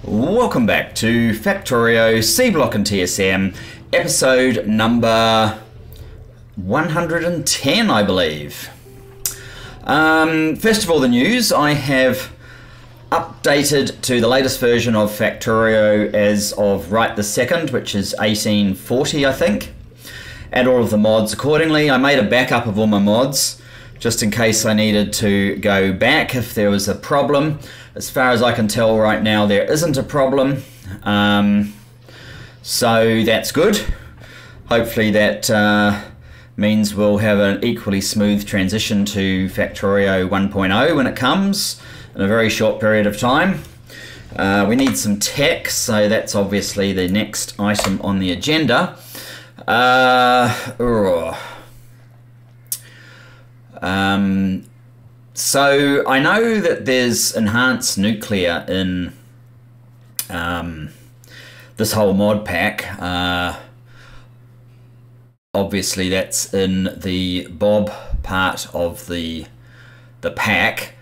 Welcome back to Factorio Seablock TSM, episode number 110, I believe. First of all, the news. I have updated to the latest version of Factorio as of right this second, which is 1840, I think. Add all of the mods accordingly. I made a backup of all my mods, just in case I needed to go back if there was a problem. As far as I can tell right now, there isn't a problem. So that's good. Hopefully that means we'll have an equally smooth transition to Factorio 1.0 when it comes in a very short period of time. We need some tech, so that's obviously the next item on the agenda. So I know that there's enhanced nuclear in this whole mod pack. Obviously that's in the Bob part of the pack.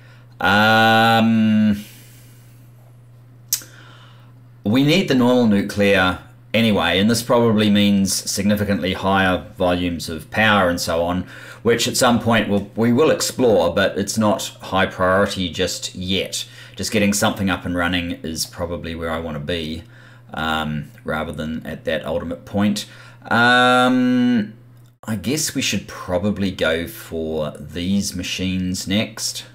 We need the normal nuclear anyway, and this probably means significantly higher volumes of power and so on, which at some point we will explore, but it's not high priority just yet. Just getting something up and running is probably where I want to be, rather than at that ultimate point. I guess we should probably go for these machines next.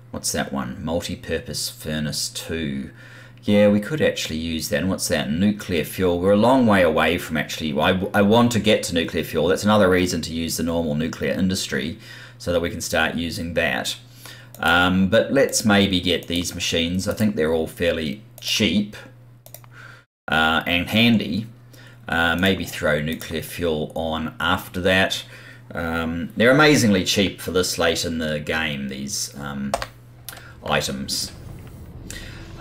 What's that one? Multi-purpose furnace 2. Yeah, we could actually use that. And what's that? Nuclear fuel. We're a long way away from actually... I want to get to nuclear fuel. That's another reason to use the normal nuclear industry, so that we can start using that. But let's maybe get these machines. I think they're all fairly cheap and handy. Maybe throw nuclear fuel on after that. They're amazingly cheap for this late in the game, these items.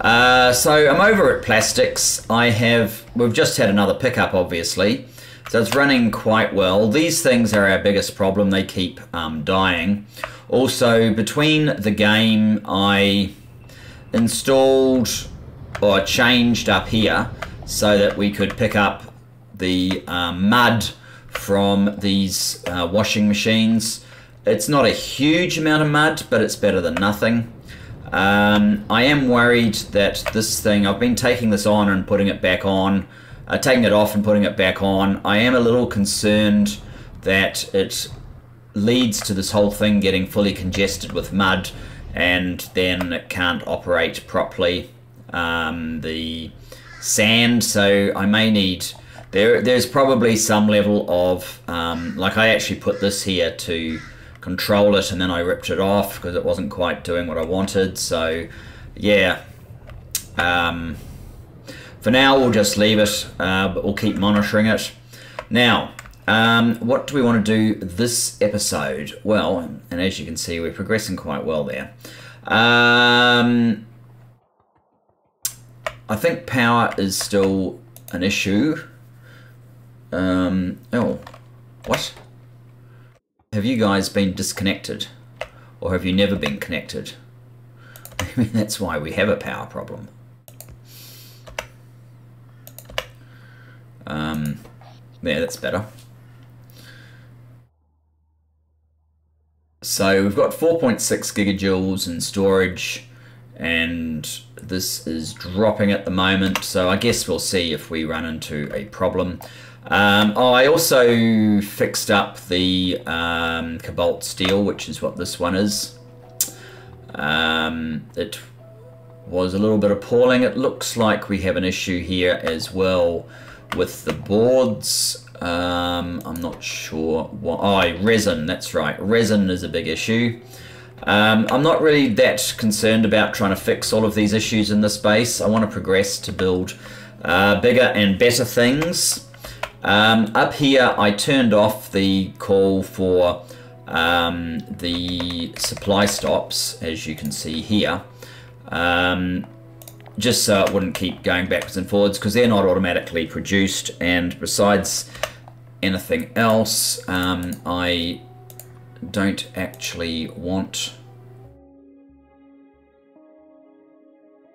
So I'm over at plastics. We've just had another pickup, obviously, so it's running quite well. These things are our biggest problem. They keep dying. Also, between the game, I installed or changed up here so that we could pick up the mud from these washing machines. It's not a huge amount of mud, but it's better than nothing. I am worried that this thing, I've been taking this on and putting it back on, taking it off and putting it back on. I am a little concerned that it leads to this whole thing getting fully congested with mud, and then it can't operate properly. The sand, so I may need... There's probably some level of... like I actually put this here to control it, and then I ripped it off because it wasn't quite doing what I wanted. So yeah, for now we'll just leave it, but we'll keep monitoring it. Now, what do we want to do this episode? Well, and as you can see, we're progressing quite well there. I think power is still an issue. Oh, what? Have you guys been disconnected? Or have you never been connected? I mean, that's why we have a power problem. There, that's better. So we've got 4.6 gigajoules in storage, and this is dropping at the moment, so I guess we'll see if we run into a problem. I also fixed up the cobalt steel, which is what this one is. It was a little bit appalling. It looks like we have an issue here as well with the boards. I'm not sure what... Oh, resin, that's right. Resin is a big issue. I'm not really that concerned about trying to fix all of these issues in this base. I want to progress to build bigger and better things. Up here I turned off the call for the supply stops, as you can see here, just so it wouldn't keep going backwards and forwards, because they're not automatically produced. And besides anything else, I don't actually want...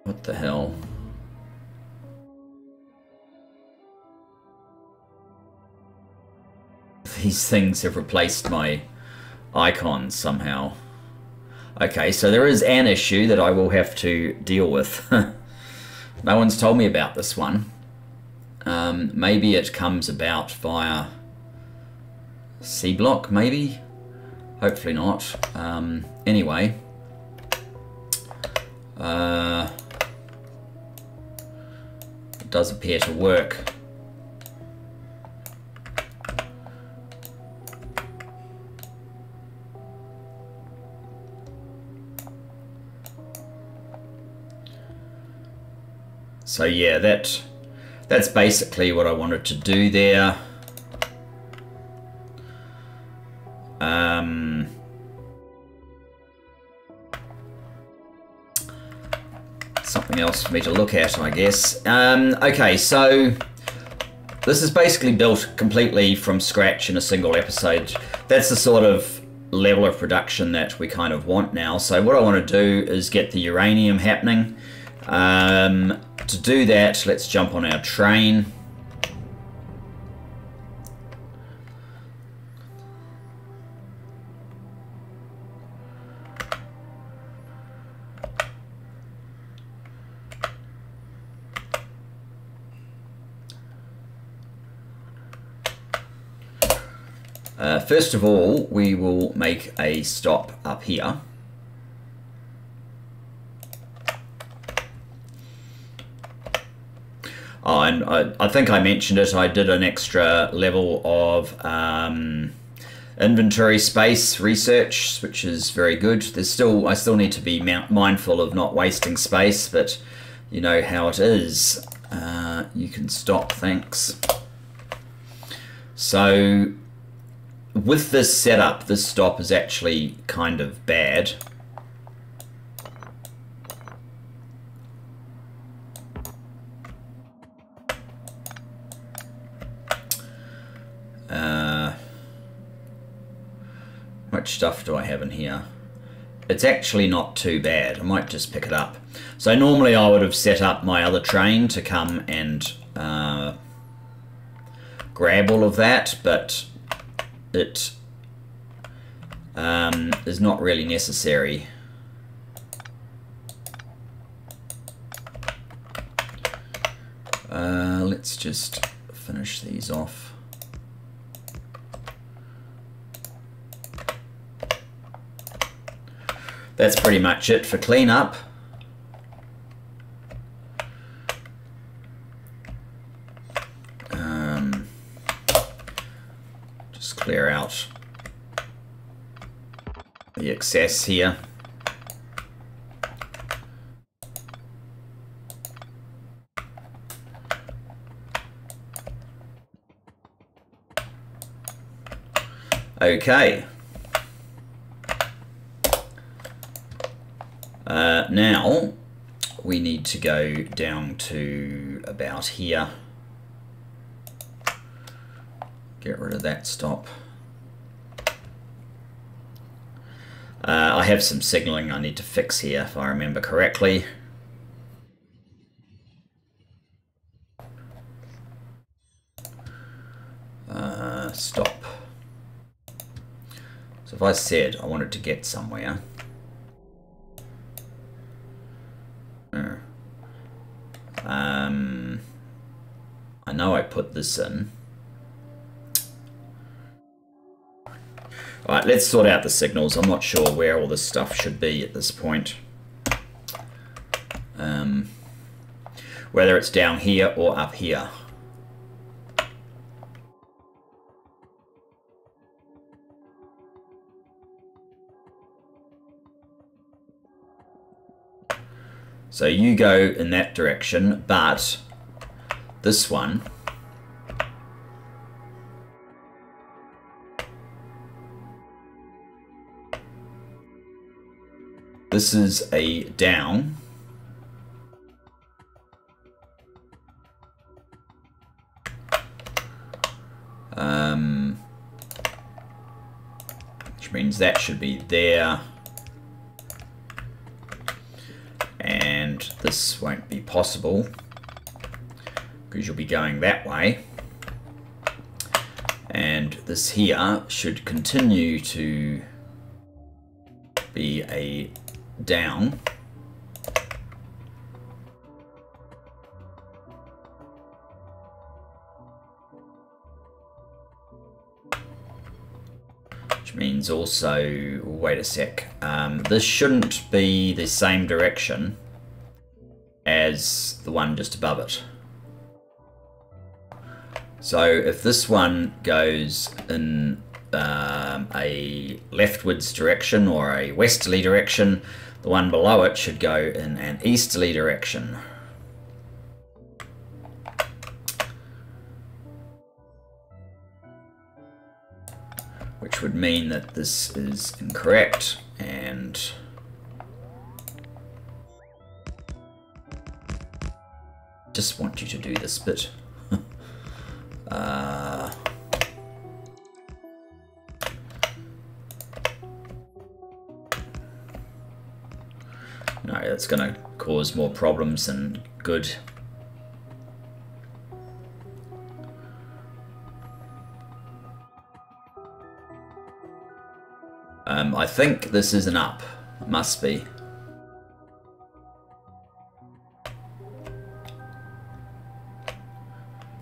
What the hell? these things have replaced my icons somehow. Okay, so there is an issue that I will have to deal with. No one's told me about this one. Maybe it comes about via Seablock, maybe? Hopefully not. Anyway. It does appear to work. So yeah, that's basically what I wanted to do there. Something else for me to look at, I guess. Okay, so this is basically built completely from scratch in a single episode. That's the sort of level of production that we kind of want now. So what I want to do is get the uranium happening. To do that, let's jump on our train. First of all, we will make a stop up here. Oh, and I think I mentioned it, I did an extra level of inventory space research, which is very good. I still need to be mindful of not wasting space, but you know how it is. You can stop, thanks. So with this setup, this stop is actually kind of bad. Much stuff do I have in here? It's actually not too bad. I might just pick it up. So normally I would have set up my other train to come and grab all of that, but it is not really necessary. Let's just finish these off. That's pretty much it for cleanup. Just clear out the excess here. Okay. Now we need to go down to about here. Get rid of that stop. I have some signaling I need to fix here, if I remember correctly. Stop. So if I said I wanted to get somewhere, I know I put this in. Alright, let's sort out the signals. I'm not sure where all this stuff should be at this point. Whether it's down here or up here. So you go in that direction, but this one this is a down. Which means that should be there. And this won't be possible because you'll be going that way. And And this here should continue to be a down. Which means also, wait a sec, this shouldn't be the same direction as the one just above it. So if this one goes in a leftwards direction or a westerly direction, the one below it should go in an easterly direction. Which would mean that this is incorrect, and just want you to do this bit. No, that's going to cause more problems than good. I think this is an up. It must be.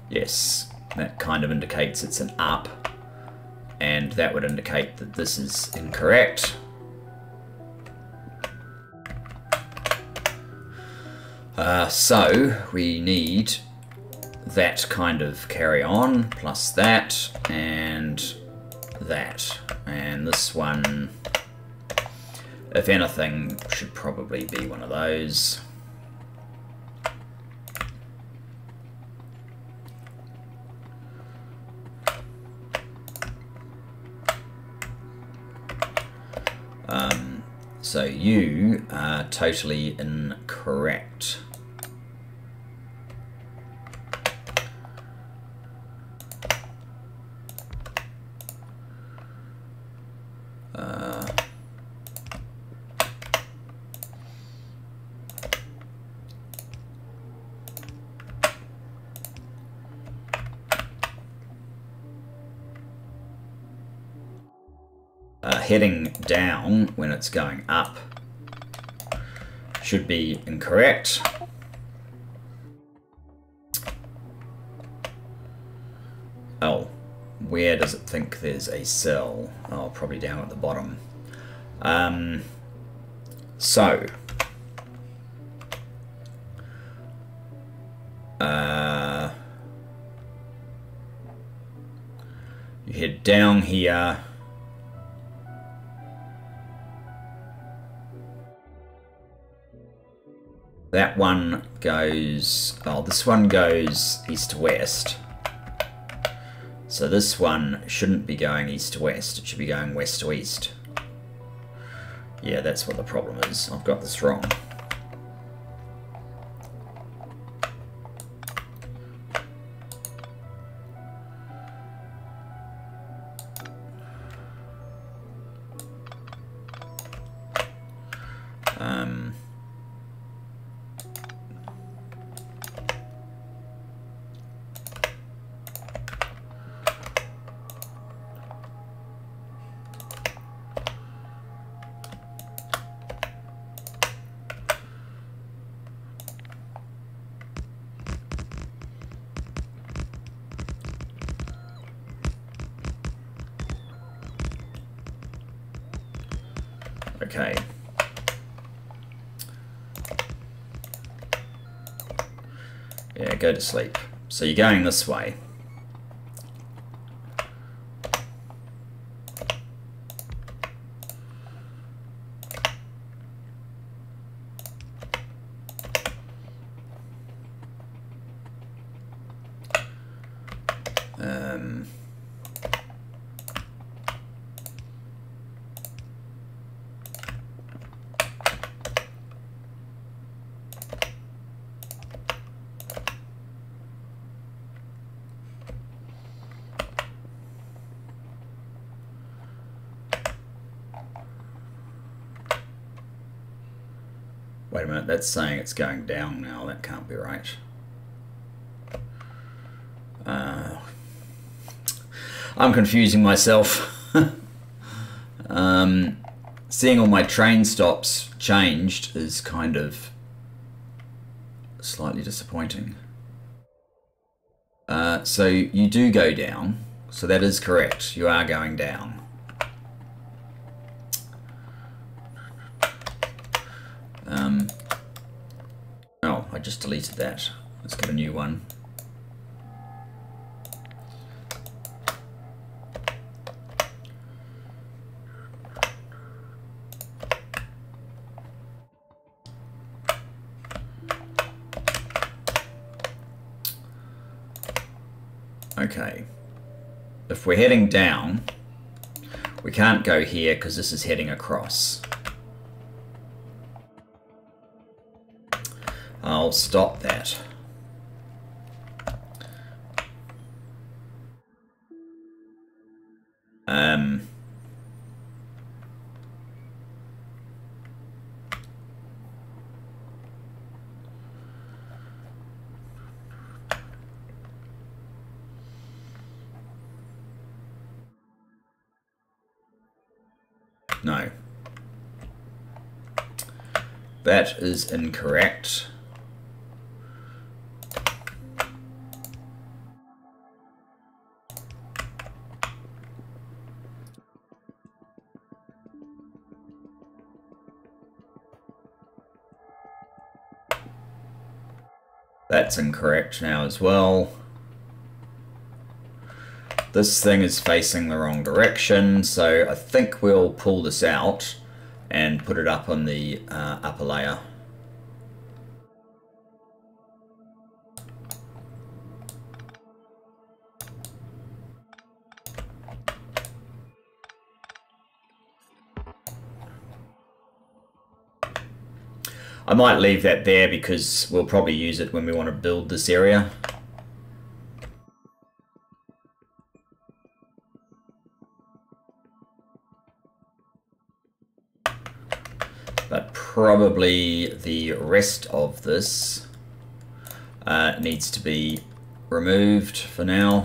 Yes, that kind of indicates it's an up, and that would indicate that this is incorrect. So we need that kind of carry on, plus that, and that. And this one, if anything, should probably be one of those. So you are totally incorrect. Heading down when it's going up should be incorrect. Oh, where does it think there's a cell? Oh, probably down at the bottom. So you head down here. That one goes, oh, this one goes east to west. So this one shouldn't be going east to west, it should be going west to east. Yeah, that's what the problem is. I've got this wrong. Okay. Yeah, go to sleep. So you're going this way. Wait a minute, that's saying it's going down now. That can't be right. I'm confusing myself. Seeing all my train stops changed is kind of slightly disappointing. So you do go down, so that is correct. You are going down. Oh, I just deleted that. Let's get a new one. Okay, if we're heading down, we can't go here because this is heading across. I'll stop that. No. That is incorrect. That's incorrect now as well. This thing is facing the wrong direction, so I think we'll pull this out and put it up on the upper layer. I might leave that there because we'll probably use it when we want to build this area. But probably the rest of this needs to be removed for now.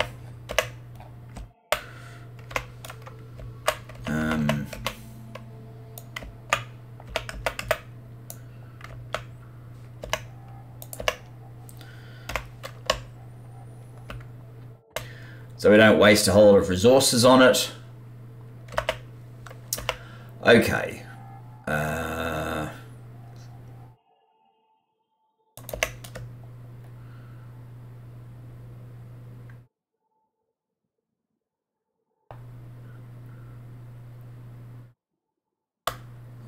So we don't waste a whole lot of resources on it. Okay.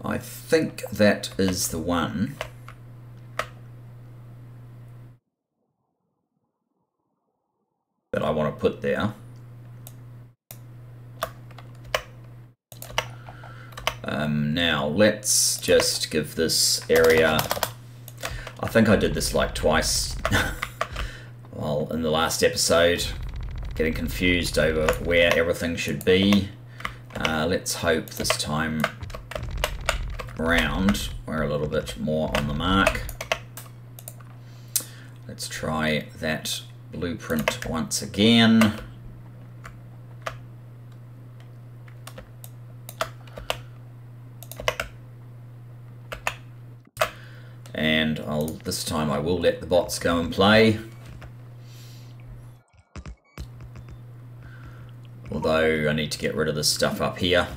I think that is the one. That I want to put there. Now let's just give this area, I think I did this like twice well in the last episode, getting confused over where everything should be. Let's hope this time around we're a little bit more on the mark. Let's try that blueprint once again. And this time I will let the bots go and play. Although I need to get rid of this stuff up here.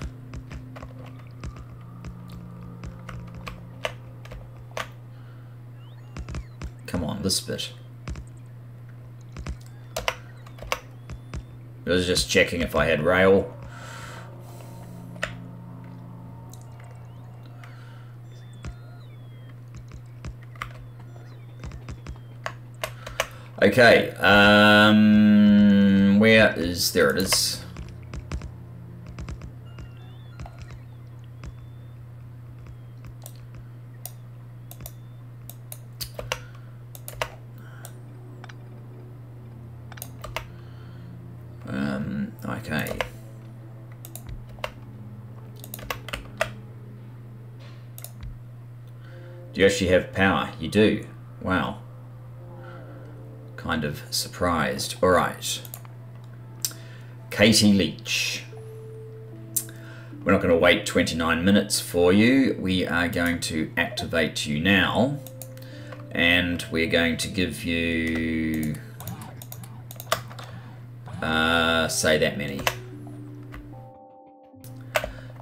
Come on, this bit. I was just checking if I had rail. Okay, where is, there it is. Okay. Do you actually have power? You do. Wow. Kind of surprised. All right. Katie Leach. We're not going to wait 29 minutes for you. We are going to activate you now. And we're going to give you... say that many.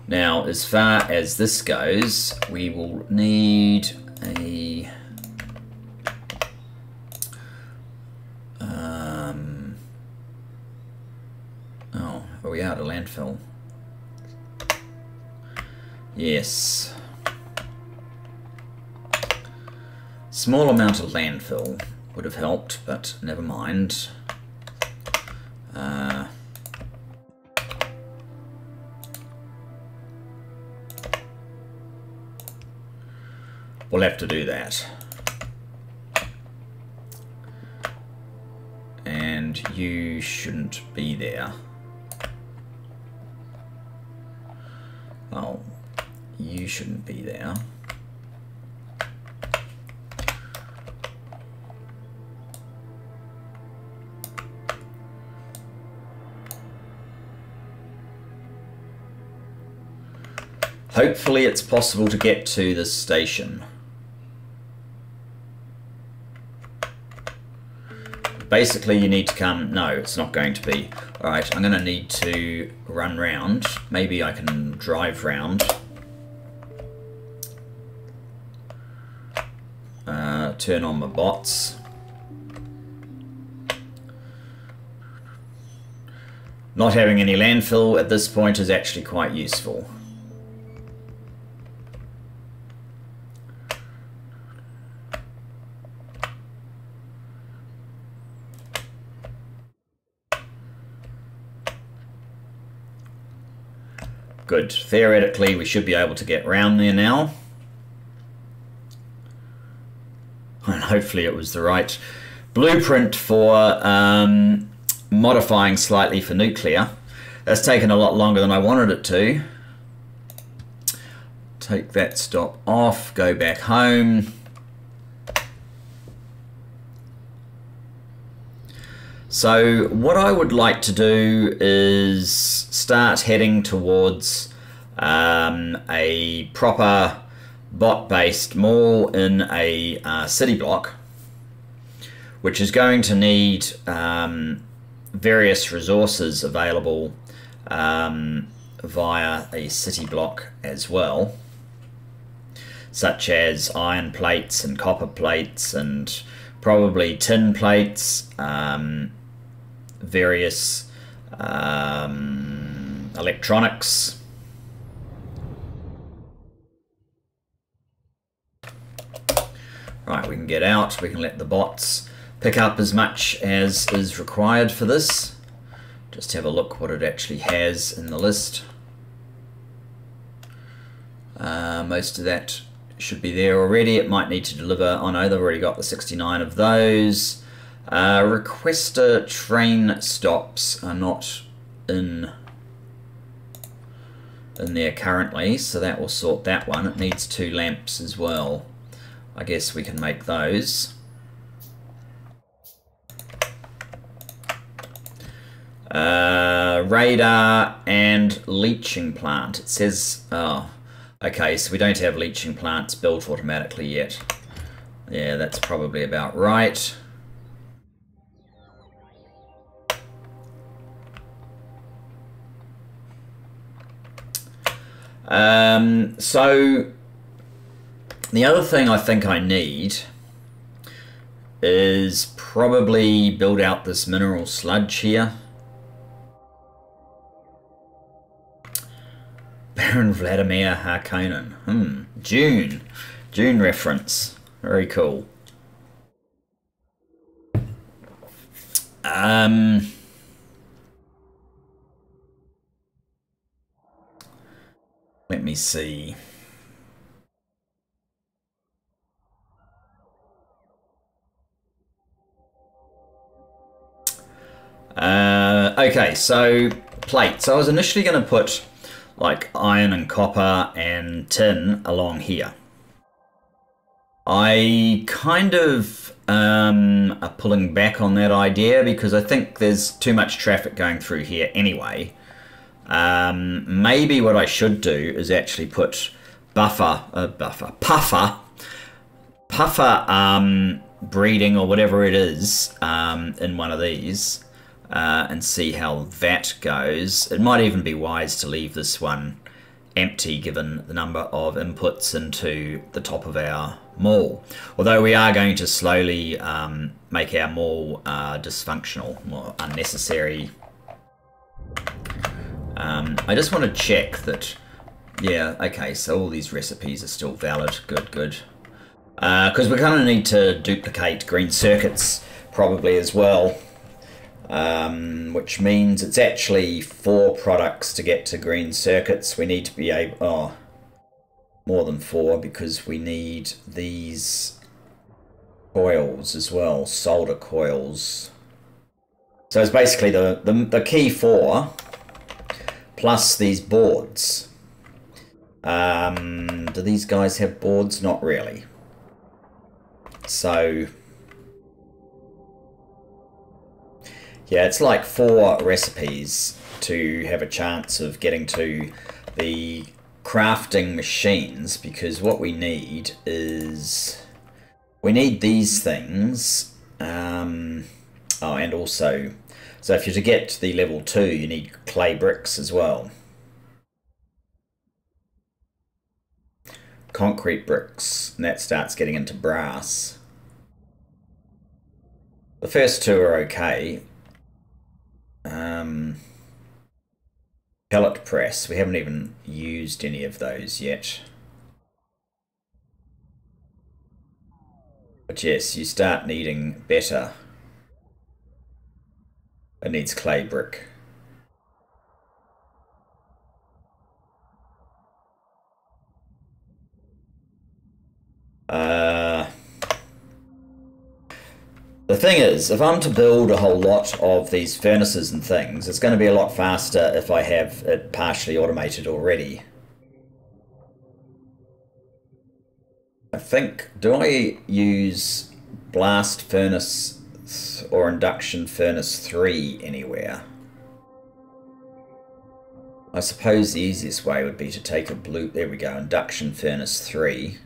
Now, as far as this goes, we will need a... oh, are we out of landfill? Yes. Small amount of landfill would have helped, but never mind. We'll have to do that. And you shouldn't be there. Oh, you shouldn't be there. Hopefully it's possible to get to this station. Basically you need to come... no, it's not going to be. Alright, I'm going to need to run round. Maybe I can drive round. Turn on my bots. Not having any landfill at this point is actually quite useful. Good. Theoretically, we should be able to get round there now. And hopefully it was the right blueprint for modifying slightly for nuclear. That's taken a lot longer than I wanted it to. Take that stop off, go back home. So what I would like to do is start heading towards a proper bot-based mall in a city block, which is going to need various resources available via a city block as well, such as iron plates and copper plates and probably tin plates, various electronics. Right, we can get out, we can let the bots pick up as much as is required for this. Just have a look what it actually has in the list. Most of that should be there already. It might need to deliver. Oh no, they've already got the 69 of those. Requester train stops are not in there currently, so that will sort that one. It needs 2 lamps as well. I guess we can make those. Radar and leaching plant. It says, oh, okay, so we don't have leaching plants built automatically yet. Yeah, that's probably about right. So the other thing I think I need is probably build out this mineral sludge here. Baron Vladimir Harkonnen. June. June reference. Very cool. Let me see. Okay, so plates. I was initially going to put like iron and copper and tin along here. I kind of are pulling back on that idea because I think there's too much traffic going through here anyway. Maybe what I should do is actually put puffer breeding or whatever it is in one of these and see how that goes. It might even be wise to leave this one empty given the number of inputs into the top of our mall. Although we are going to slowly make our mall dysfunctional, more unnecessary. I just want to check that, yeah, okay, so all these recipes are still valid. Good. Because we're going to need to duplicate green circuits probably as well, which means it's actually 4 products to get to green circuits. We need to be able, more than 4 because we need these coils as well, solder coils. So it's basically the key 4 plus these boards. Do these guys have boards? Not really. So yeah, it's like 4 recipes to have a chance of getting to the crafting machines, because what we need is we need these things. And also, so if you're to get to the level 2, you need clay bricks as well. Concrete bricks, and that starts getting into brass. The first 2 are okay. Pellet press, we haven't even used any of those yet. But yes, you start needing better. It needs clay brick. The thing is, if I'm to build a whole lot of these furnaces and things, it's going to be a lot faster if I have it partially automated already. I think, do I use blast furnace or induction furnace 3 anywhere? I suppose the easiest way would be to take a blue, there we go, induction furnace 3.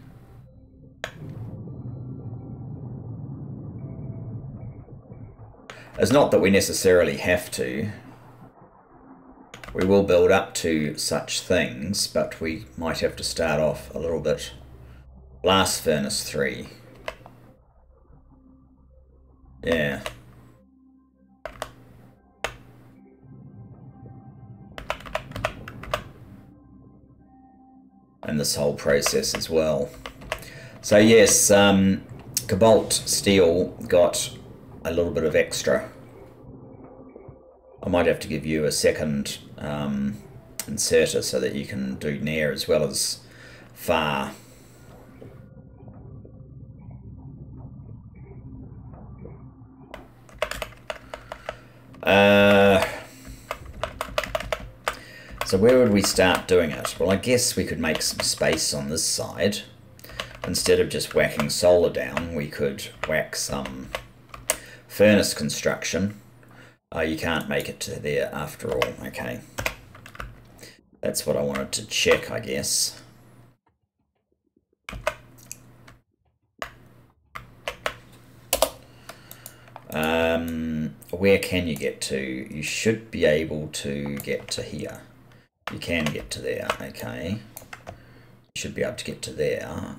It's not that we necessarily have to. We will build up to such things, but we might have to start off a little bit. Blast furnace 3. Yeah. And this whole process as well. So yes, cobalt steel got a little bit of extra. I might have to give you a second inserter so that you can do near as well as far. So where would we start doing it? Well, I guess we could make some space on this side. Instead of just whacking solar down, we could whack some furnace construction. You can't make it to there after all. Okay. That's what I wanted to check, I guess. Where can you get to? You should be able to get to here. You can get to there, okay. You should be able to get to there.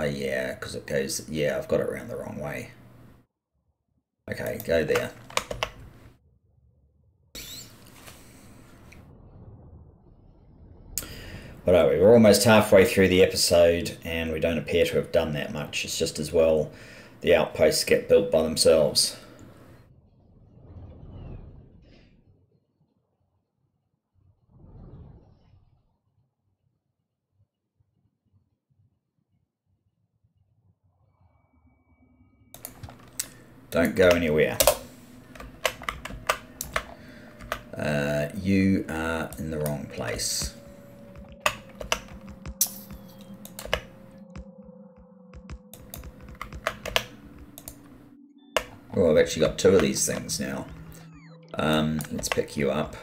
Yeah, because it goes, yeah, I've got it around the wrong way. Okay, go there. What are we? We're almost halfway through the episode and we don't appear to have done that much. It's just as well the outposts get built by themselves. Don't go anywhere. You are in the wrong place. Oh, I've actually got 2 of these things now. Let's pick you up.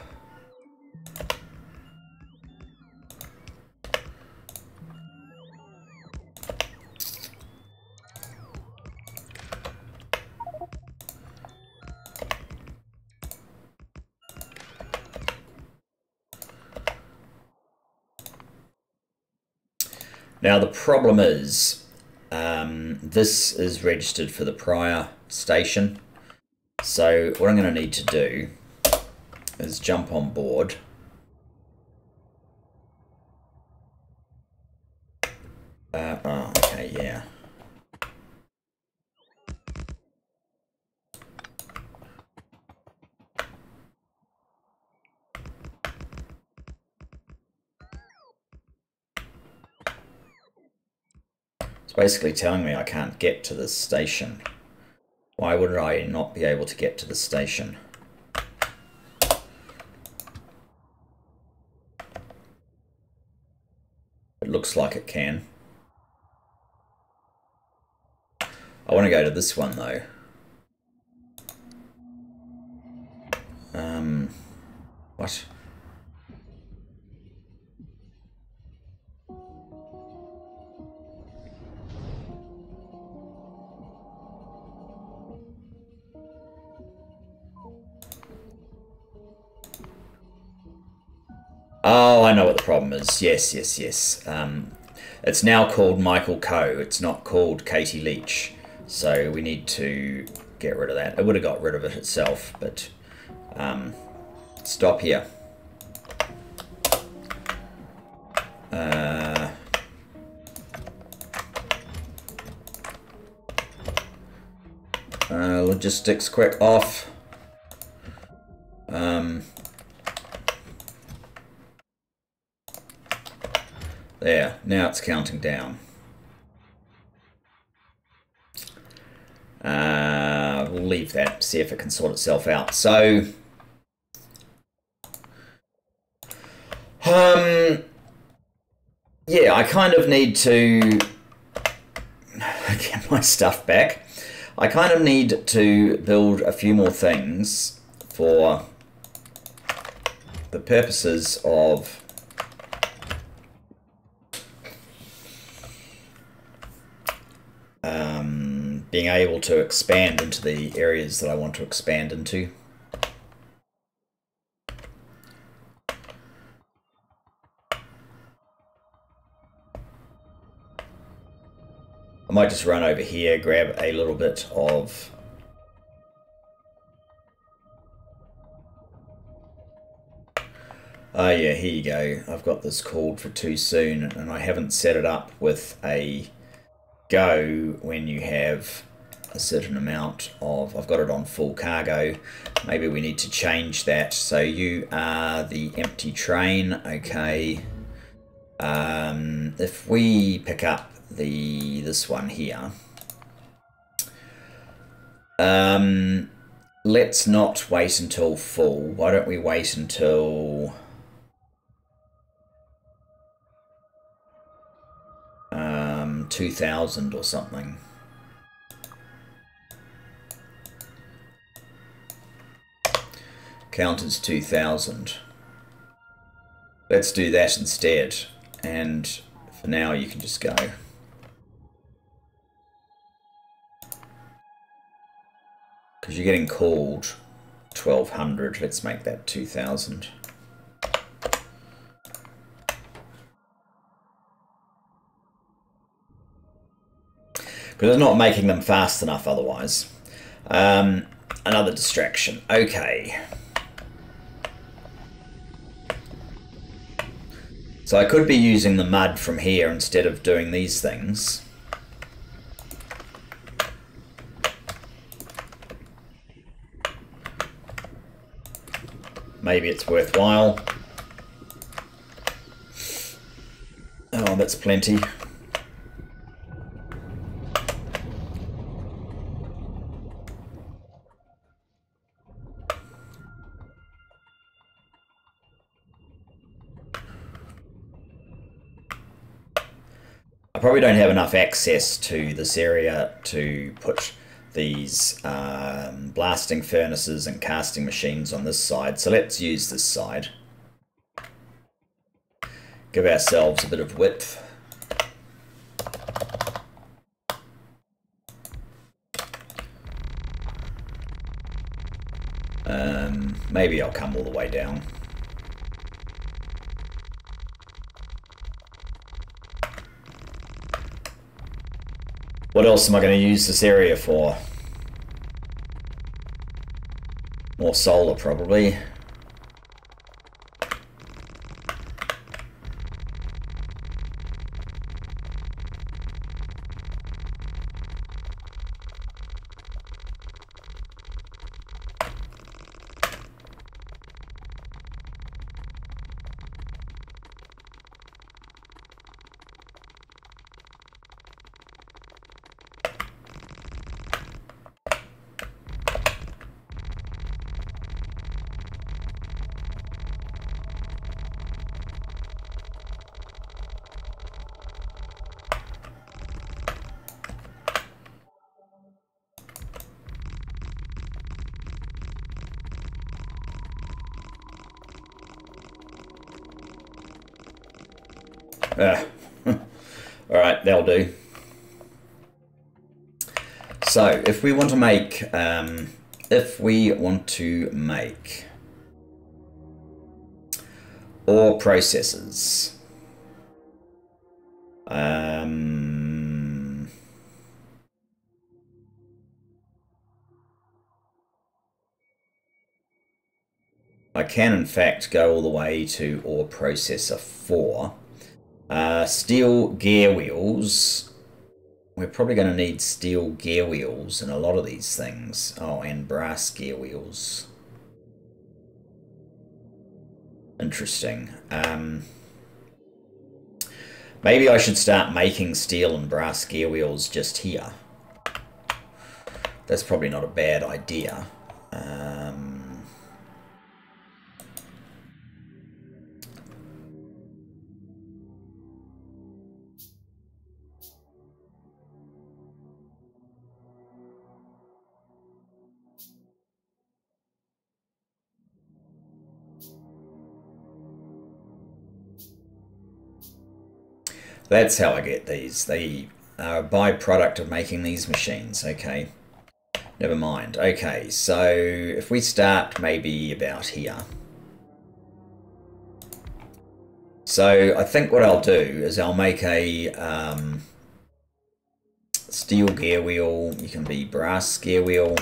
Now the problem is, this is registered for the prior station. So what I'm going to need to do is jump on board. Oh, okay, yeah. It's basically telling me I can't get to this station. Why would I not be able to get to the station? It looks like it can. I want to go to this one though. What? Oh, I know what the problem is. Yes. It's now called Michael Coe. It's not called Katie Leach. So we need to get rid of that. It would have got rid of it itself, but stop here. Logistics quick off. There, now it's counting down. We'll leave that, see if it can sort itself out. So, yeah, I kind of need to get my stuff back. I kind of need to build a few more things for the purposes of being able to expand into the areas that I want to expand into. I might just run over here, grab a little bit of oh yeah, here you go. I've got this called for too soon, and I haven't set it up with a go when you have a certain amount of, I've got it on full cargo. Maybe we need to change that. So you are the empty train, okay. If we pick up this one here, let's not wait until full. Why don't we wait until 2000 or something. Count as 2000. Let's do that instead. And for now you can just go. Because you're getting called 1200. Let's make that 2000. Because it's not making them fast enough otherwise. Another distraction. Okay. So I could be using the mud from here instead of doing these things. Maybe it's worthwhile. Oh, that's plenty. I probably don't have enough access to this area to put these blasting furnaces and casting machines on this side. So let's use this side. Give ourselves a bit of width. Maybe I'll come all the way down. What else am I going to use this area for? More solar, probably. Alright, that'll do. So, if we want to make ore processors, I can in fact go all the way to ore processor 4. Steel gear wheels. We're probably going to need steel gear wheels in a lot of these things. Oh, and brass gear wheels. Interesting. Maybe I should start making steel and brass gear wheels just here. That's probably not a bad idea. That's how I get these. They are a byproduct of making these machines. Okay, never mind. Okay, so if we start maybe about here. So I think what I'll do is I'll make a steel gear wheel. You can be brass gear wheel.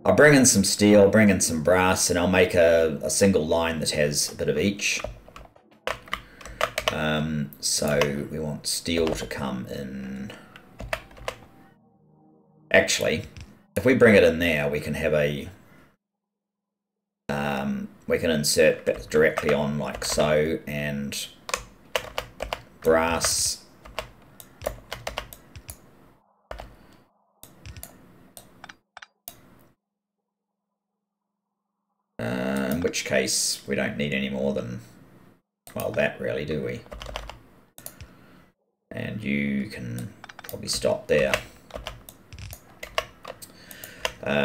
I'll bring in some steel, bring in some brass, and I'll make a single line that has a bit of each. So we want steel to come in. Actually, if we bring it in there, we can have a we can insert that directly on like so, and brass. In which case we don't need any more than, well, that really, do we? And you can probably stop there.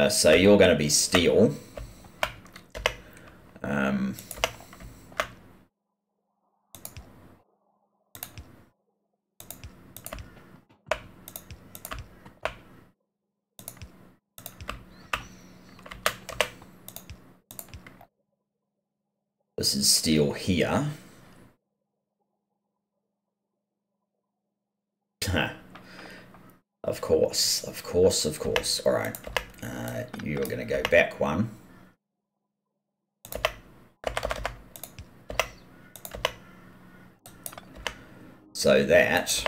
So you're going to be steel. This is steel here. Of course, of course, of course. All right, you're going to go back one. So that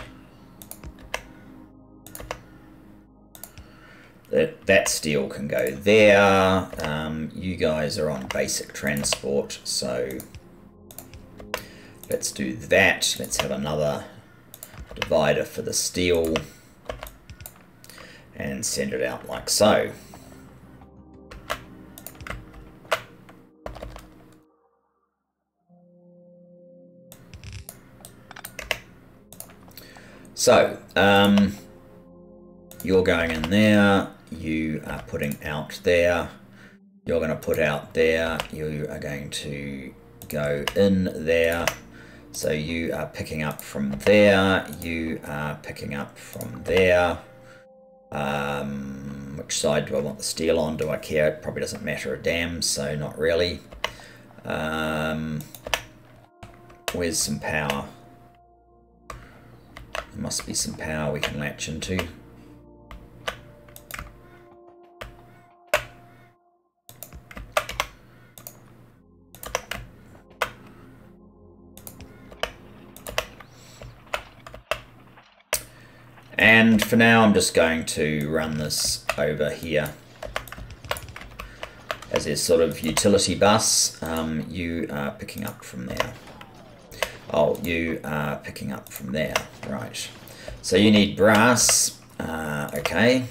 steel can go there. You guys are on basic transport, so let's do that. Let's have another divider for the steel and send it out like so. So, you're going in there, you are putting out there. You're going to put out there. You are going to go in there. So you are picking up from there. You are picking up from there. Which side do I want the steel on? Do I care? It probably doesn't matter a damn, so not really. Where's some power? There must be some power we can latch into. And for now, I'm just going to run this over here as a sort of utility bus. You are picking up from there. Oh, you are picking up from there, right. So you need brass, okay.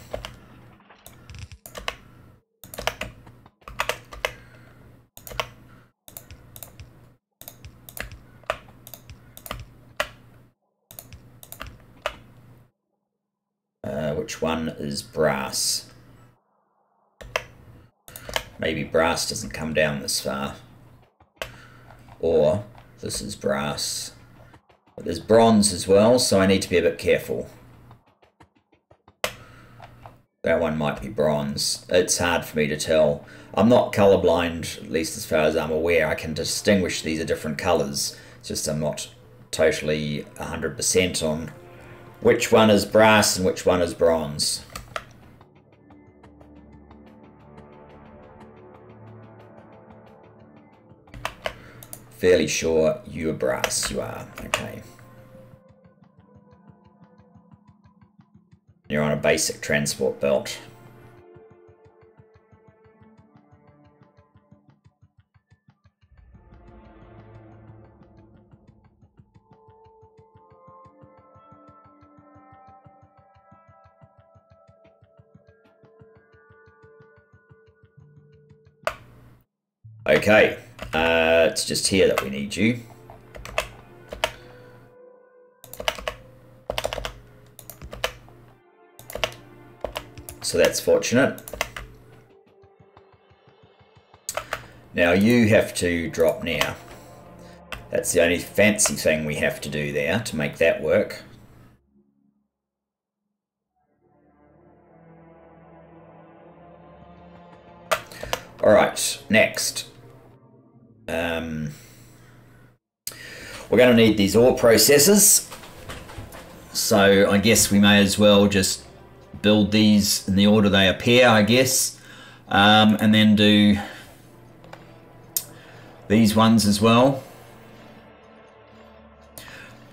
Which one is brass? Maybe brass doesn't come down this far. Or this is brass. But there's bronze as well, so I need to be a bit careful. That one might be bronze. It's hard for me to tell. I'm not colorblind, at least as far as I'm aware. I can distinguish these are different colors. It's just I'm not totally 100% on which one is brass and which one is bronze. Fairly sure you're brass, you are, okay. You're on a basic transport belt. Okay, it's just here that we need you. So that's fortunate. Now you have to drop near. That's the only fancy thing we have to do there to make that work. All right, next. We're going to need these ore processors. So I guess we may as well just build these in the order they appear, I guess. And then do these ones as well.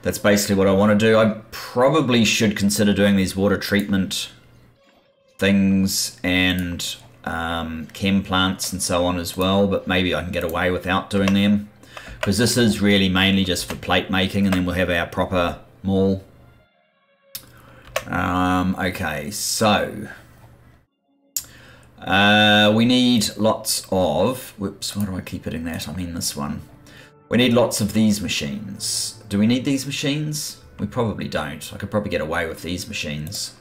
That's basically what I want to do. I probably should consider doing these water treatment things and chem plants and so on as well, but maybe I can get away without doing them, because this is really mainly just for plate making, and then we'll have our proper mall. Okay, so we need lots of, whoops, why do I keep hitting that? I mean this one. We need lots of these machines. Do we need these machines? We probably don't. I could probably get away with these machines.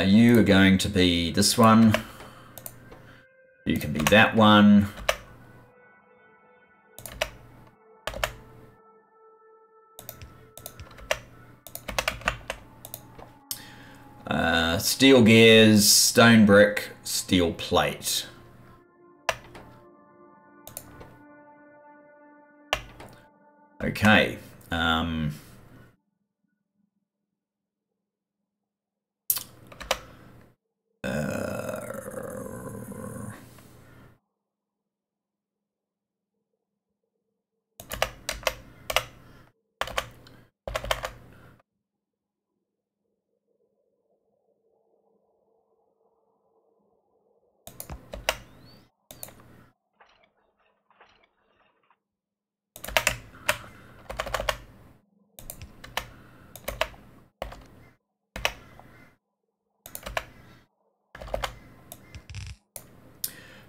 You are going to be this one. You can be that one. Steel gears, stone brick, steel plate. Okay.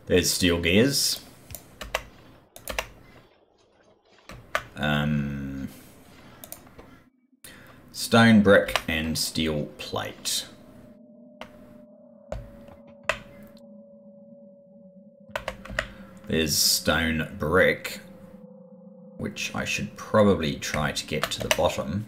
There's steel gears. Stone brick and steel plate. There's stone brick, which I should probably try to get to the bottom.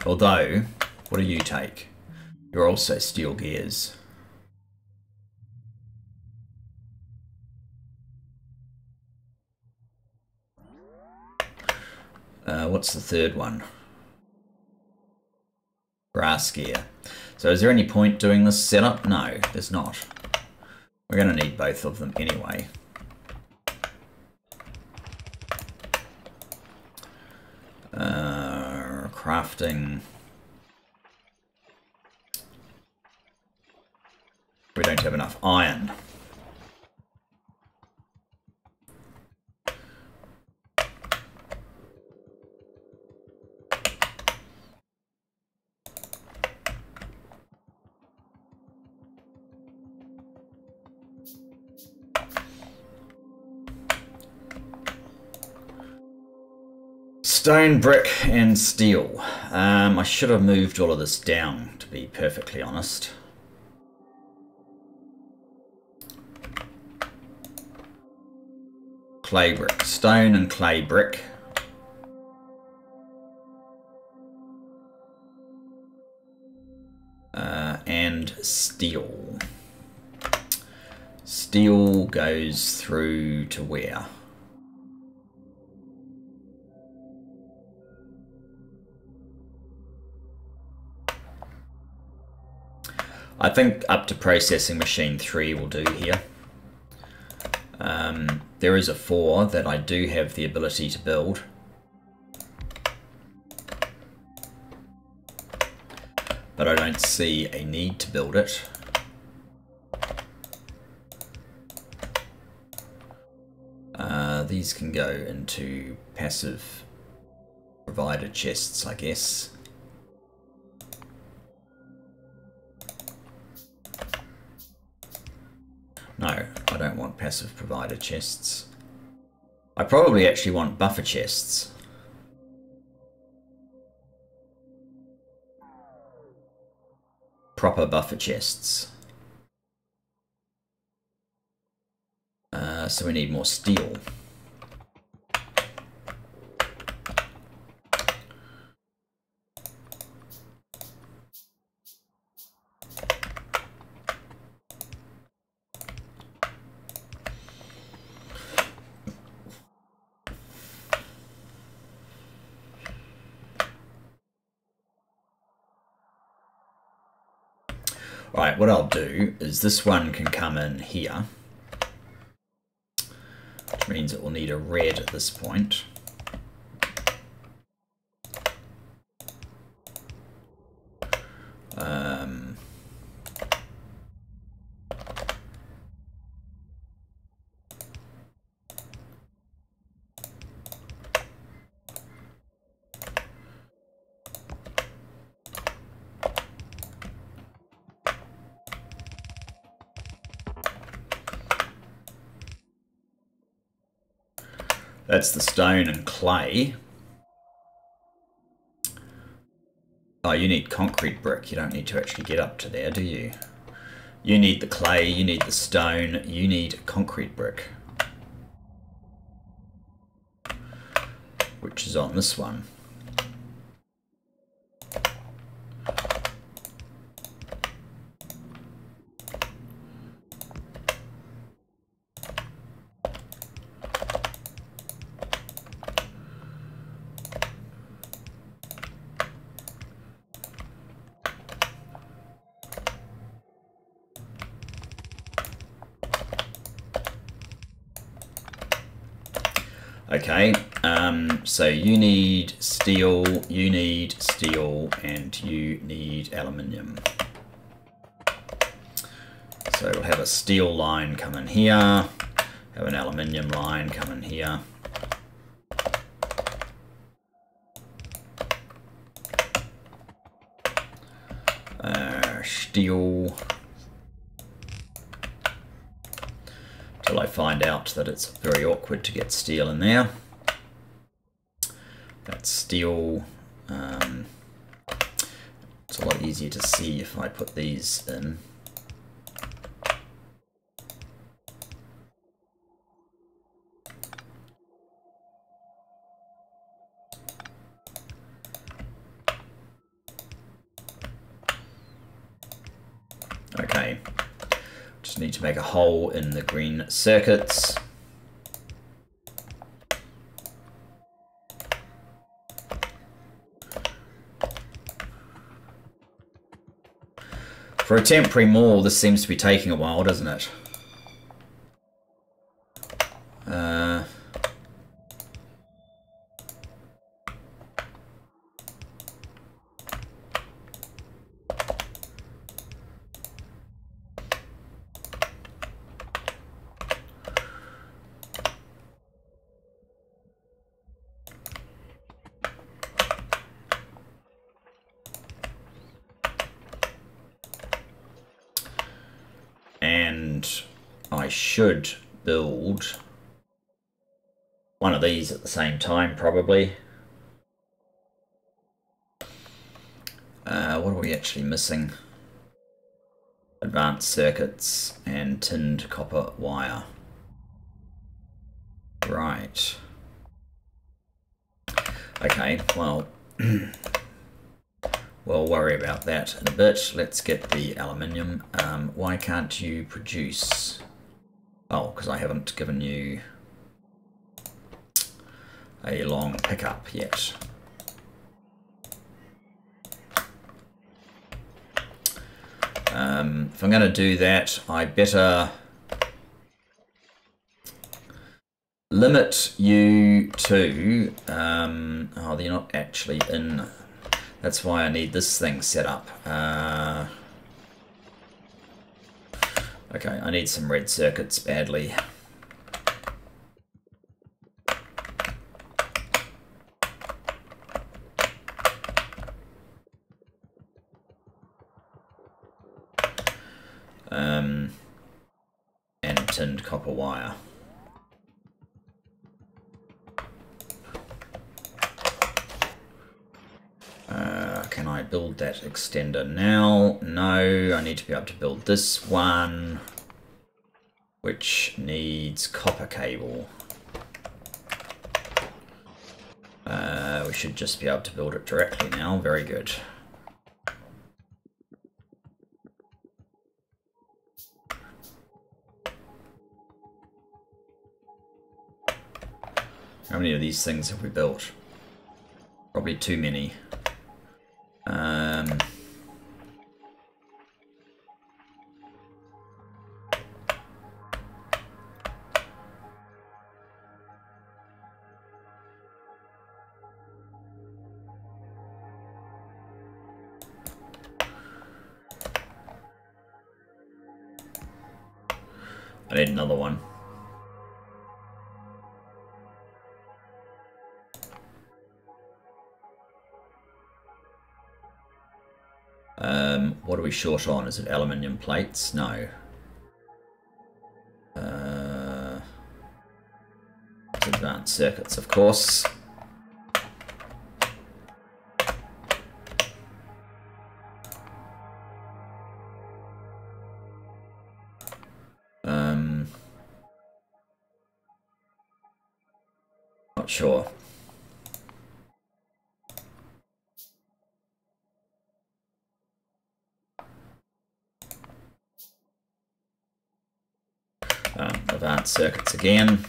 Although, what do you take? You're also steel gears. What's the third one? Brass gear. So is there any point doing this setup? No, there's not. We're going to need both of them anyway. Crafting. We don't have enough iron. Stone, brick, and steel. I should have moved all of this down, to be perfectly honest. Clay brick. Stone and clay brick. And steel. Steel goes through to where? I think up to processing machine 3 will do here. There is a 4 that I do have the ability to build. But I don't see a need to build it. These can go into passive provider chests, I guess. No, I don't want passive provider chests. I probably actually want buffer chests. Proper buffer chests. So we need more steel. Right, what I'll do is this one can come in here, which means it will need a red at this point. That's the stone and clay. Oh, you need concrete brick. You don't need to actually get up to there, do you? You need the clay, you need the stone, you need concrete brick. Which is on this one. Okay, so you need steel, and you need aluminium. So we'll have a steel line come in here, have an aluminium line come in here. steel till I find out that it's very awkward to get steel in there. That's steel. It's a lot easier to see if I put these in. Okay, just need to make a hole in the green circuits. For a temporary mall, this seems to be taking a while, doesn't it? And I should build one of these at the same time, probably. What are we actually missing? Advanced circuits and tinned copper wire. Right. Okay, well, we'll worry about that in a bit. Let's get the aluminium. Why can't you produce? Oh, because I haven't given you a long pickup yet. If I'm going to do that, I better limit you to, oh, they're not actually in, that's why I need this thing set up. Okay, I need some red circuits badly. And tinned copper wire. Can I build that extender now? No, I need to be able to build this one, which needs copper cable. We should just be able to build it directly now. Very good. How many of these things have we built? Probably too many. I need another one. What are we short on? Is it aluminium plates? No. It's advanced circuits, of course. Not sure. Advanced circuits again.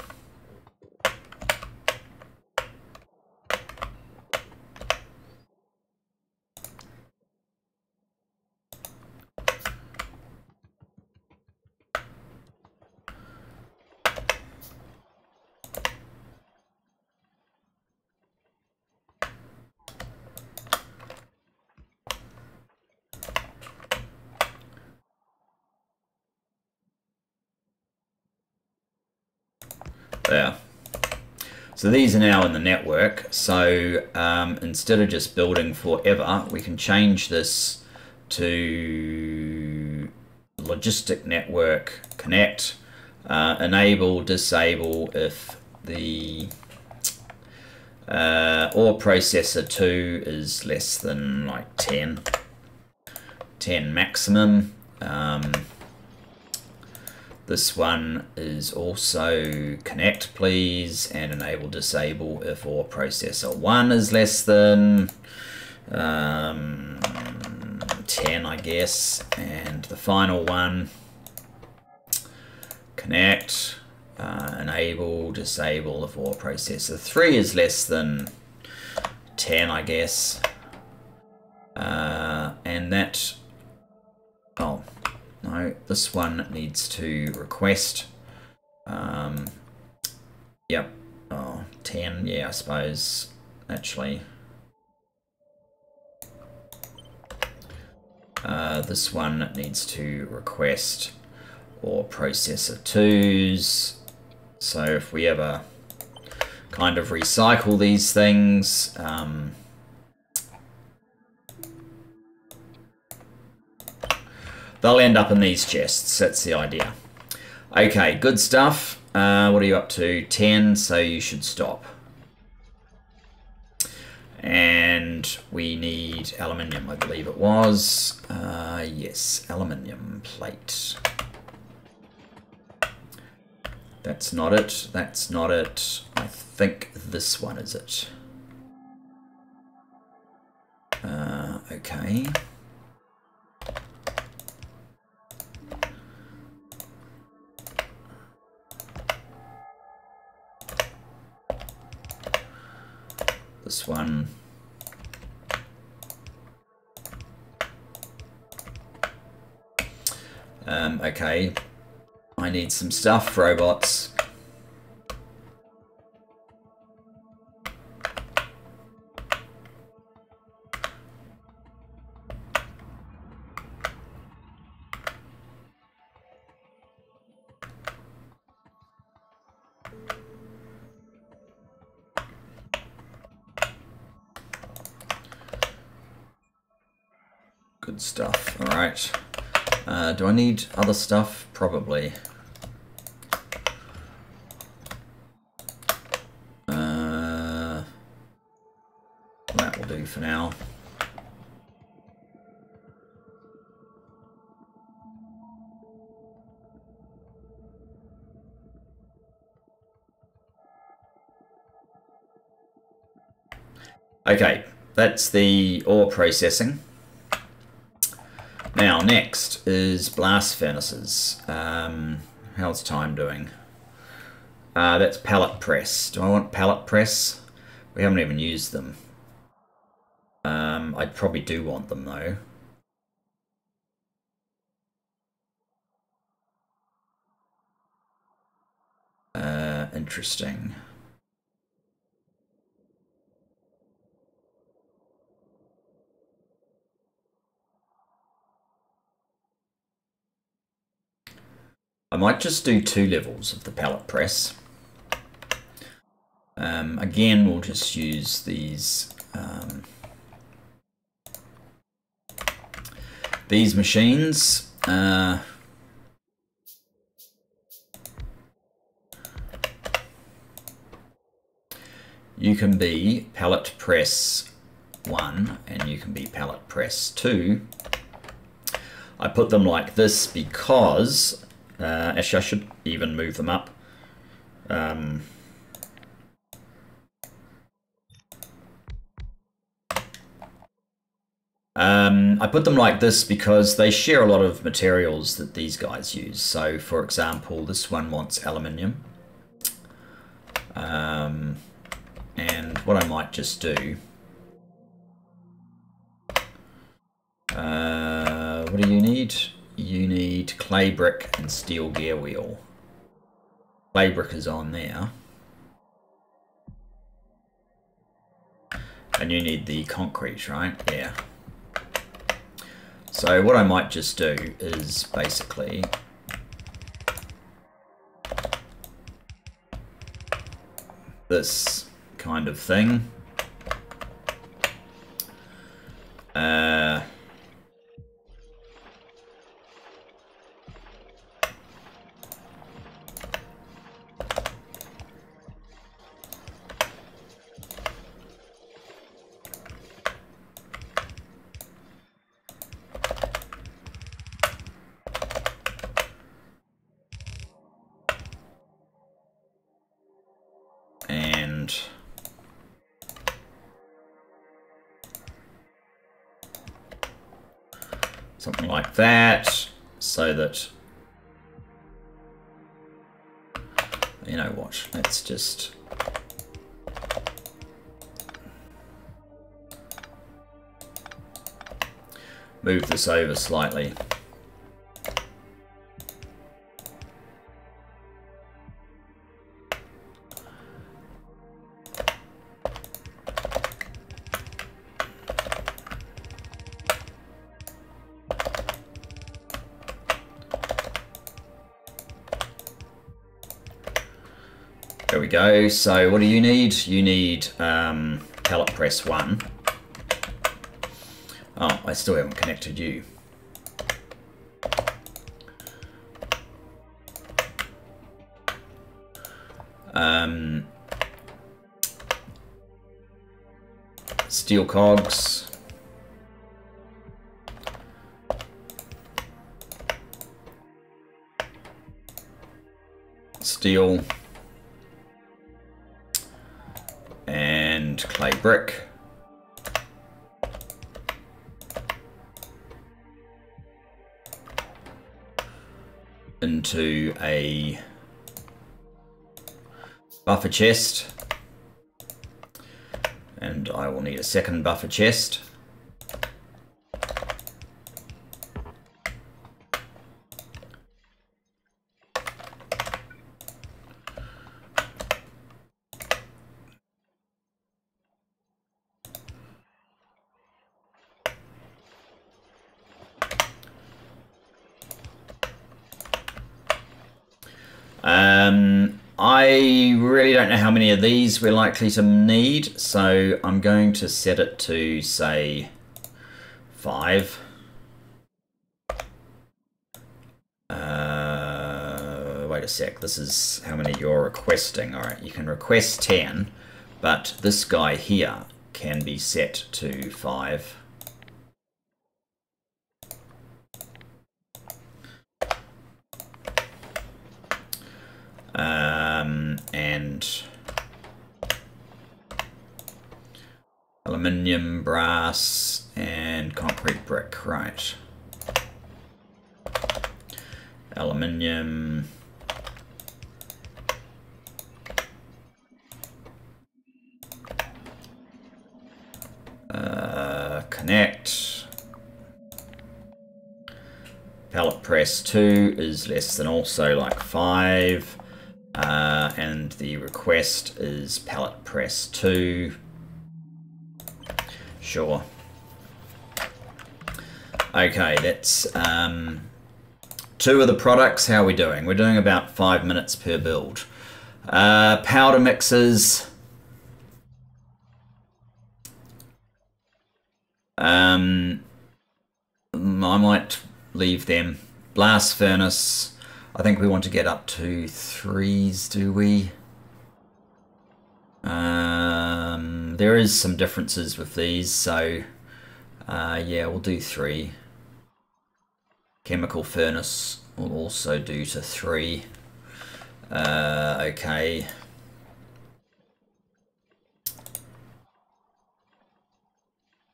There. So these are now in the network. So instead of just building forever, we can change this to logistic network connect, enable, disable if the or processor 2 is less than like 10 maximum. This one is also connect please, and enable, disable if or processor 1 is less than 10, I guess. And the final one, connect, enable, disable if or processor 3 is less than 10, I guess. And that, oh no, this one needs to request. Yep, oh, 10, yeah, I suppose, actually. This one needs to request or processor 2s. So if we ever kind of recycle these things, they'll end up in these chests. That's the idea. Okay, good stuff. What are you up to? 10, so you should stop. And we need aluminium, I believe it was. Yes, aluminium plate. That's not it. That's not it. I think this one is it. Okay. This one. Okay. I need some stuff, robots. Good stuff. All right. Do I need other stuff? Probably. That will do for now. Okay, that's the ore processing. Now, next is blast furnaces. How's time doing? That's pallet press. Do I want pallet press? We haven't even used them. I probably do want them though. Interesting. I might just do 2 levels of the pallet press. Again, we'll just use these machines. You can be pallet press 1 and you can be pallet press 2. I put them like this because actually I should even move them up. I put them like this because they share a lot of materials that these guys use. So for example, this one wants aluminium. And what I might just do, what do you need? You need clay brick and steel gear wheel. Clay brick is on there. And you need the concrete, right? Yeah. So what I might just do is basically this kind of thing. Something like that, so that, you know what, let's just move this over slightly. There we go. So what do you need? You need pallet press 1. Oh, I still haven't connected you. Steel cogs. Steel. And clay brick. Into a buffer chest. And I will need a second buffer chest. I really don't know how many of these we're likely to need, so I'm going to set it to, say, 5. Wait a sec, this is how many you're requesting. Alright, you can request 10, but this guy here can be set to 5. And aluminium, brass, and concrete brick, right. Aluminium, connect. Pallet press 2 is less than also like 5. And the request is pallet press 2. Sure. Okay, that's 2 of the products. How are we doing? We're doing about 5 minutes per build. Powder mixers. I might leave them. Blast furnace. I think we want to get up to 3s, do we? There is some differences with these, so yeah, we'll do 3. Chemical furnace will also do to 3. Okay.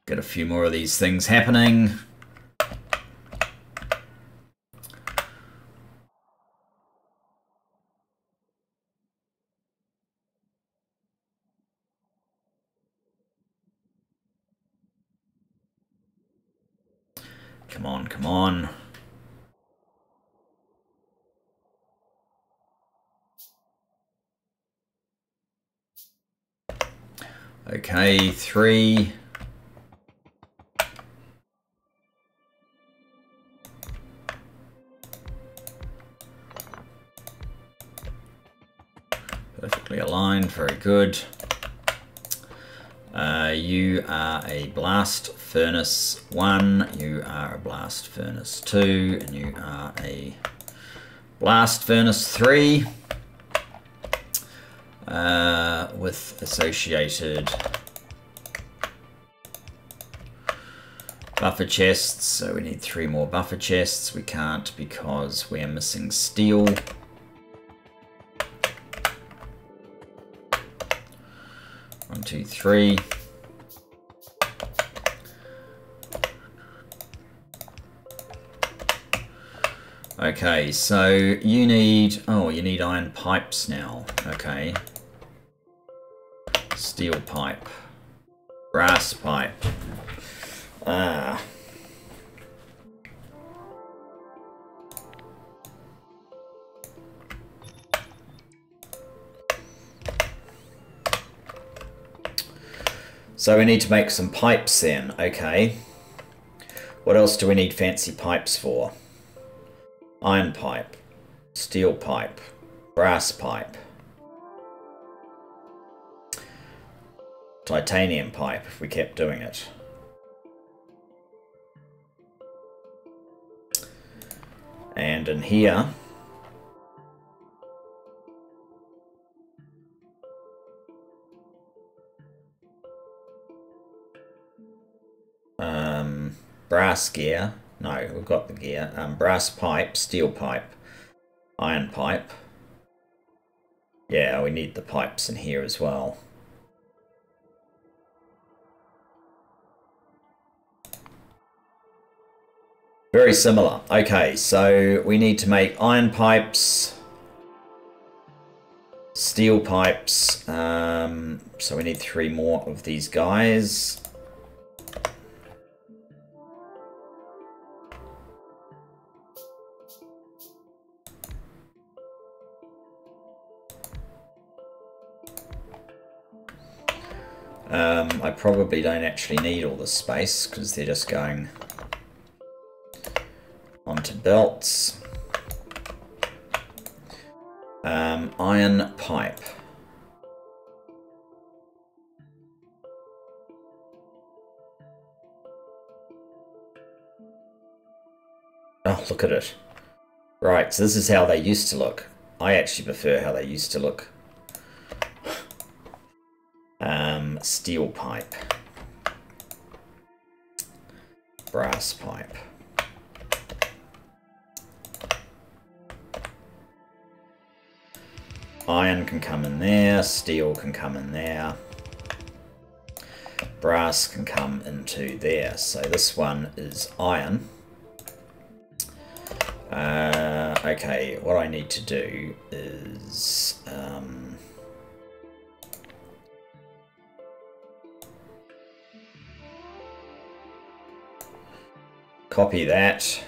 Get a few more of these things happening. Come on, come on. Okay, 3. Perfectly aligned, very good. You are a blast furnace 1, you are a blast furnace 2, and you are a blast furnace 3 with associated buffer chests. So we need 3 more buffer chests. We can't because we're missing steel. One, two, 3. Okay, so you need, oh, you need iron pipes now. Okay. Steel pipe. Brass pipe. Ah. So we need to make some pipes then, okay. What else do we need fancy pipes for? Iron pipe, steel pipe, brass pipe, titanium pipe if we kept doing it. And in here, brass gear. No, we've got the gear. Brass pipe, steel pipe, iron pipe. Yeah, we need the pipes in here as well. Very similar. Okay, so we need to make iron pipes, steel pipes. So we need 3 more of these guys. I probably don't actually need all this space because they're just going onto belts. Iron pipe. Oh, look at it. Right, so this is how they used to look. I actually prefer how they used to look. Steel pipe. Brass pipe. Iron can come in there, steel can come in there. Brass can come into there. So this one is iron. Okay, what I need to do is copy that.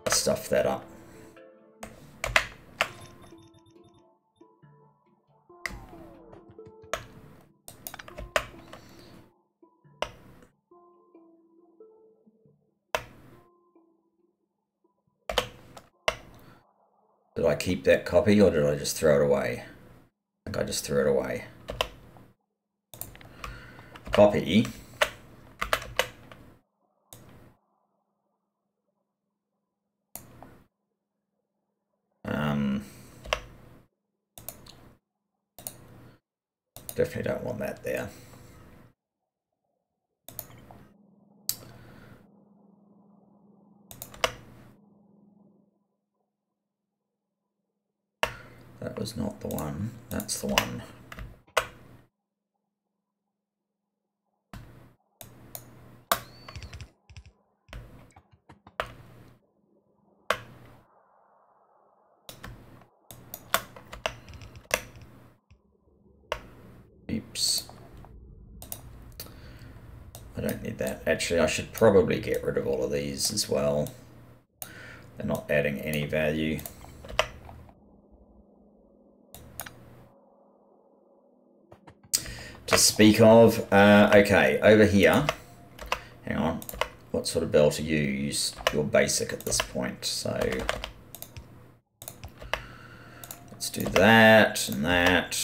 Stuff that up. Did I keep that copy or did I just throw it away? I think I just threw it away. Copy. Definitely don't want that there. That was not the one. That's the one. Oops. I don't need that. Actually, I should probably get rid of all of these as well. They're not adding any value. To speak of, okay, over here, hang on, what sort of bell to use? Your basic at this point, so let's do that, and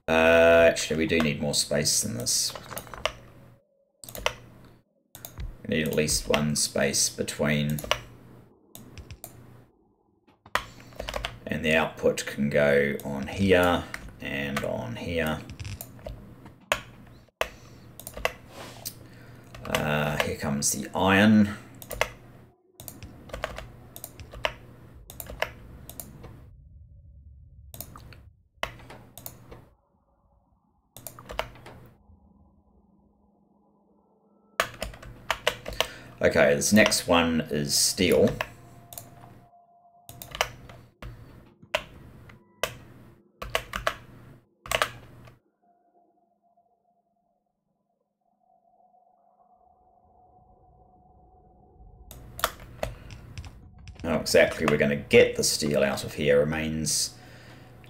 actually we do need more space than this. We need at least one space between, and the output can go on here, and on here. Here comes the iron. Okay, this next one is steel. How exactly we're going to get the steel out of here remains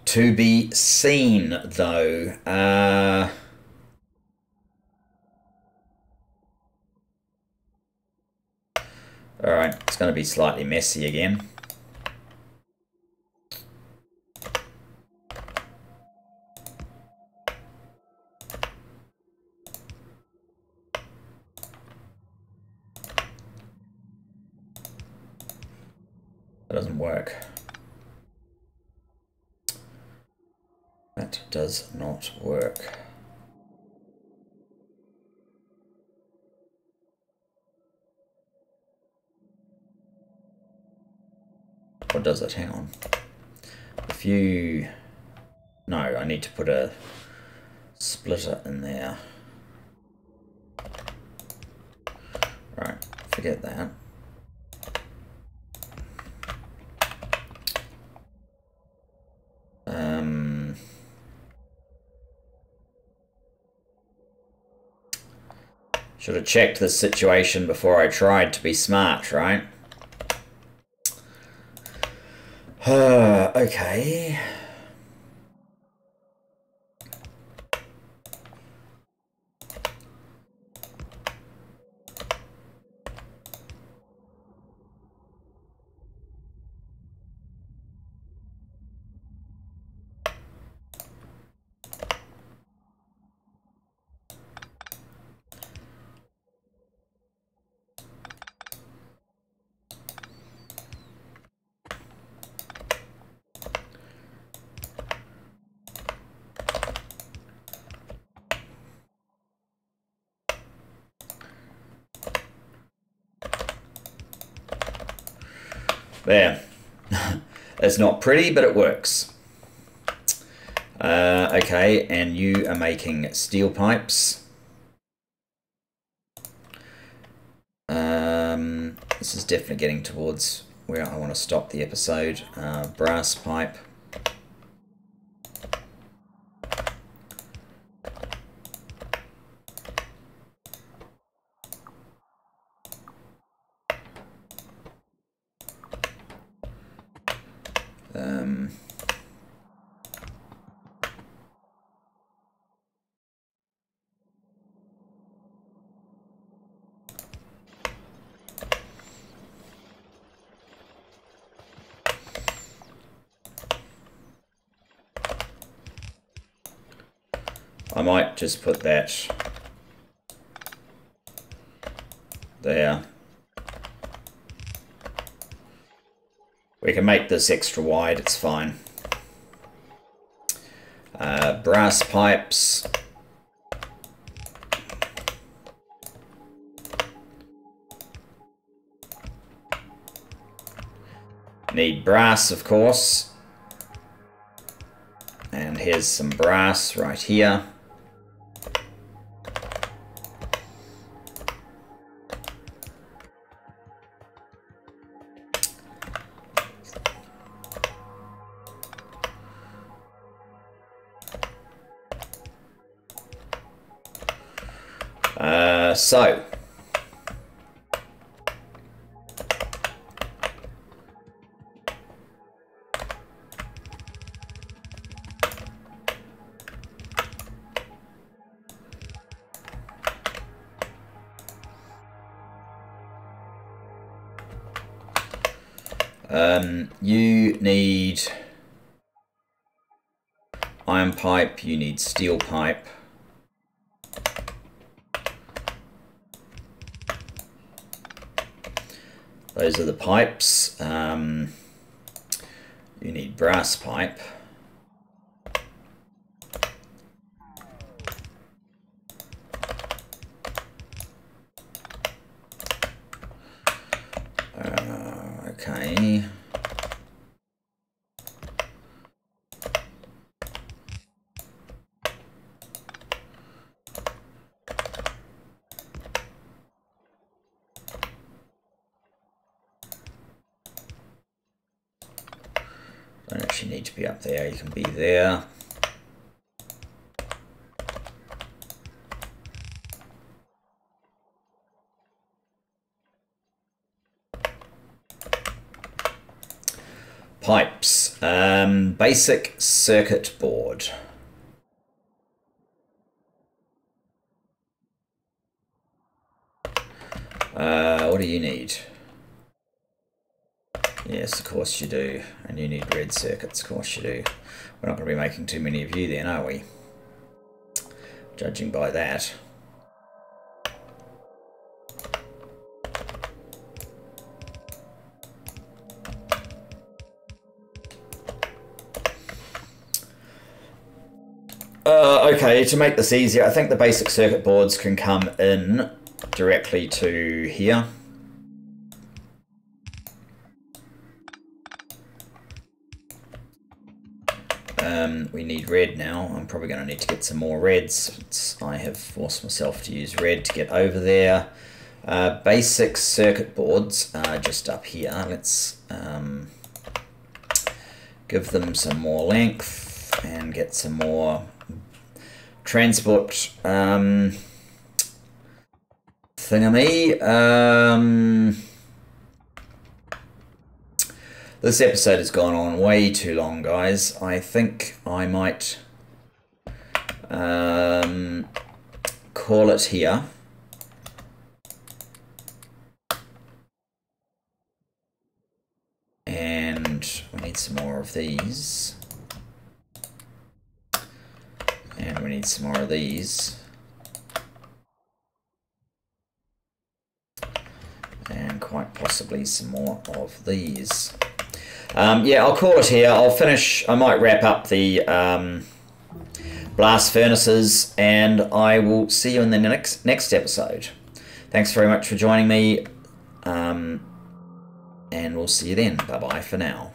to be seen, though. Alright, it's going to be slightly messy again. That doesn't work. That does not work. Or does it? Hang on. If you... No, I need to put a splitter in there. Right, forget that. Should have checked this situation before I tried to be smart, right? Okay. There. It's not pretty, but it works. Okay, and you are making steel pipes. This is definitely getting towards where I want to stop the episode. Brass pipe. I might just put that there. We can make this extra wide, it's fine. Brass pipes. Need brass, of course. And here's some brass right here. So you need iron pipe, you need steel pipe. Those are the pipes. You need brass pipe. Okay. Don't actually need to be up there, you can be there. Pipes, basic circuit board. What do you need? Yes, of course you do. And you need red circuits, of course you do. We're not going to be making too many of you then, are we? Judging by that. Okay, to make this easier, I think the basic circuit boards can come in directly to here. We need red now. I'm probably going to need to get some more reds. I have forced myself to use red to get over there. Basic circuit boards are just up here. Let's give them some more length and get some more transport thingammy. This episode has gone on way too long, guys. I think I might call it here. And we need some more of these. And we need some more of these. And quite possibly some more of these. Yeah, I'll call it here. I'll finish. I might wrap up the blast furnaces, and I will see you in the next episode. Thanks very much for joining me, and we'll see you then. Bye-bye for now.